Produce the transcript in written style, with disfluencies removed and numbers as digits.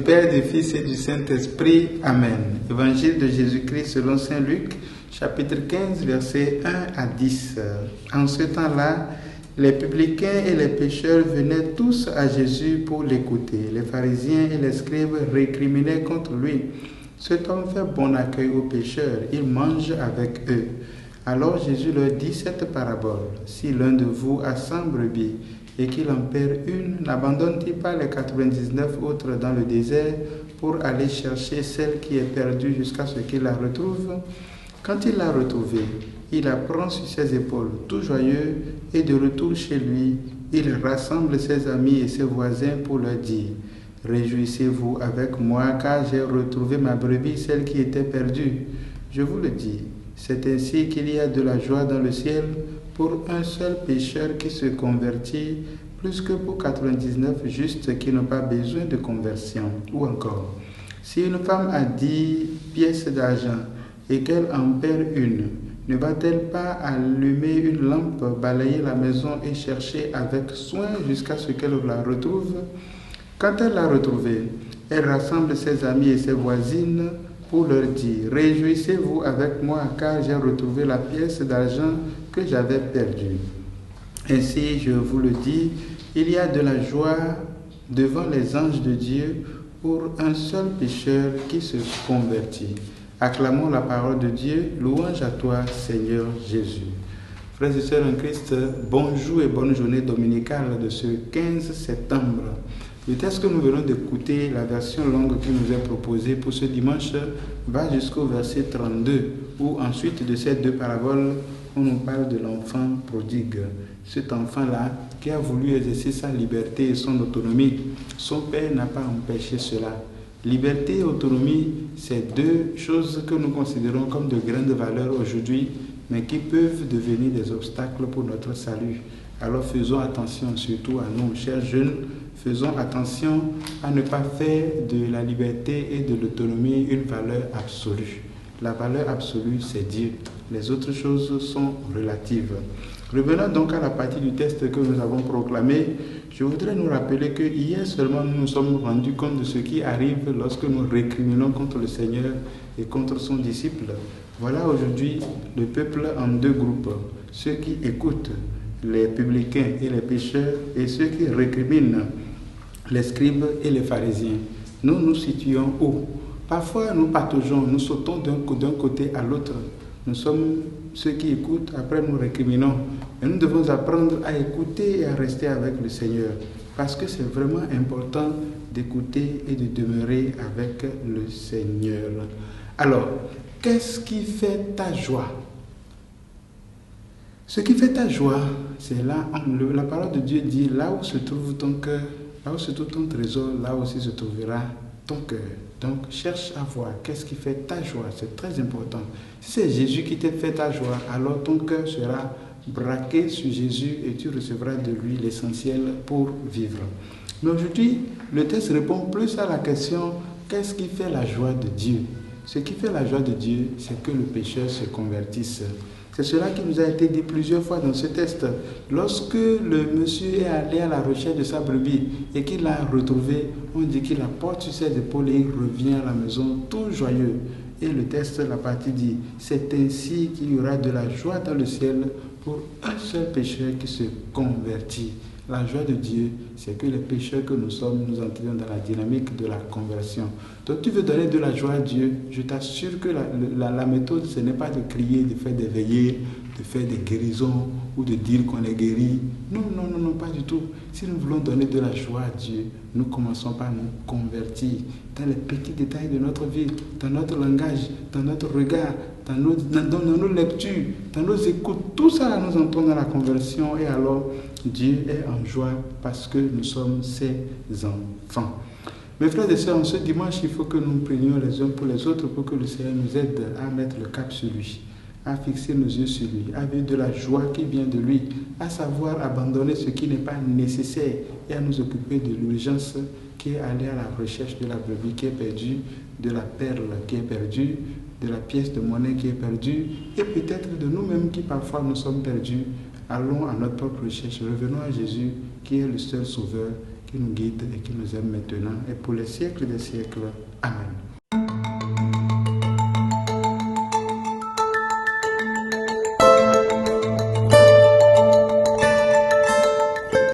Père, du Fils et du Saint-Esprit. Amen. Évangile de Jésus-Christ selon saint Luc, chapitre 15, versets 1 à 10. En ce temps-là, les publicains et les pécheurs venaient tous à Jésus pour l'écouter. Les pharisiens et les scribes récriminaient contre lui. Cet homme fait bon accueil aux pécheurs, il mange avec eux. Alors Jésus leur dit cette parabole. Si l'un de vous a 100 brebis et qu'il en perd une, n'abandonne-t-il pas les 99 autres dans le désert pour aller chercher celle qui est perdue jusqu'à ce qu'il la retrouve? Quand il l'a retrouvée, il la prend sur ses épaules, tout joyeux, et de retour chez lui, il rassemble ses amis et ses voisins pour leur dire: Réjouissez-vous avec moi, car j'ai retrouvé ma brebis, celle qui était perdue. Je vous le dis, c'est ainsi qu'il y a de la joie dans le ciel pour un seul pécheur qui se convertit, plus que pour 99 justes qui n'ont pas besoin de conversion. Ou encore, si une femme a 10 pièces d'argent et qu'elle en perd une, ne va-t-elle pas allumer une lampe, balayer la maison et chercher avec soin jusqu'à ce qu'elle la retrouve? Quand elle l'a retrouvée, elle rassemble ses amis et ses voisines pour leur dire: Réjouissez-vous avec moi, car j'ai retrouvé la pièce d'argent que j'avais perdue. Ainsi, je vous le dis, il y a de la joie devant les anges de Dieu pour un seul pécheur qui se convertit. Acclamons la parole de Dieu. Louange à toi, Seigneur Jésus. Frères et sœurs en Christ, bonjour et bonne journée dominicale de ce 15 septembre. Le texte que nous venons d'écouter, la version longue qui nous est proposée pour ce dimanche, va jusqu'au verset 32, où ensuite de ces deux paraboles, on nous parle de l'enfant prodigue. Cet enfant-là qui a voulu exercer sa liberté et son autonomie, son père n'a pas empêché cela. Liberté et autonomie, c'est deux choses que nous considérons comme de grandes valeurs aujourd'hui, mais qui peuvent devenir des obstacles pour notre salut. Alors faisons attention, surtout à nous, chers jeunes, faisons attention à ne pas faire de la liberté et de l'autonomie une valeur absolue. La valeur absolue, c'est Dieu. Les autres choses sont relatives. Revenons donc à la partie du texte que nous avons proclamé. Je voudrais nous rappeler que hier seulement nous nous sommes rendus compte de ce qui arrive lorsque nous récriminons contre le Seigneur et contre son disciple. Voilà aujourd'hui le peuple en deux groupes. Ceux qui écoutent, les publicains et les pécheurs, et ceux qui récriminent, les scribes et les pharisiens. Nous nous situons où? Parfois nous pataugeons, nous sautons d'un côté à l'autre. Nous sommes ceux qui écoutent, après nous récriminons. Mais nous devons apprendre à écouter et à rester avec le Seigneur. Parce que c'est vraiment important d'écouter et de demeurer avec le Seigneur. Alors, qu'est-ce qui fait ta joie? Ce qui fait ta joie, c'est là, la parole de Dieu dit, là où se trouve ton cœur, là où se trouve ton trésor, là aussi se trouvera ton cœur. Donc, cherche à voir qu'est-ce qui fait ta joie. C'est très important. Si c'est Jésus qui te fait ta joie, alors ton cœur sera braqué sur Jésus et tu recevras de lui l'essentiel pour vivre. Mais aujourd'hui, le texte répond plus à la question: qu'est-ce qui fait la joie de Dieu? Ce qui fait la joie de Dieu, c'est que le pécheur se convertisse. C'est cela qui nous a été dit plusieurs fois dans ce texte. Lorsque le monsieur est allé à la recherche de sa brebis et qu'il l'a retrouvée, on dit qu'il la porte sur ses épaules et il revient à la maison tout joyeux. Et le texte, la partie dit: c'est ainsi qu'il y aura de la joie dans le ciel pour un seul pécheur qui se convertit. La joie de Dieu, c'est que les pécheurs que nous sommes, nous entrons dans la dynamique de la conversion. Donc tu veux donner de la joie à Dieu, je t'assure que la méthode, ce n'est pas de crier, de faire des veillées, de faire des guérisons ou de dire qu'on est guéri. Non, pas du tout. Si nous voulons donner de la joie à Dieu, nous commençons par nous convertir dans les petits détails de notre vie, dans notre langage, dans notre regard, dans nos lectures, dans nos écoutes. Tout ça, nous entrons dans la conversion et alors Dieu est en joie parce que nous sommes ses enfants. Mes frères et sœurs, ce dimanche, il faut que nous prions les uns pour les autres pour que le Seigneur nous aide à mettre le cap sur lui, à fixer nos yeux sur lui, à vivre de la joie qui vient de lui, à savoir abandonner ce qui n'est pas nécessaire et à nous occuper de l'urgence qui est aller à la recherche de la brebis qui est perdue, de la perle qui est perdue, de la pièce de monnaie qui est perdue et peut-être de nous-mêmes qui parfois nous sommes perdus. Allons à notre propre recherche, revenons à Jésus qui est le seul sauveur qui nous guide et qui nous aime maintenant et pour les siècles des siècles. Amen.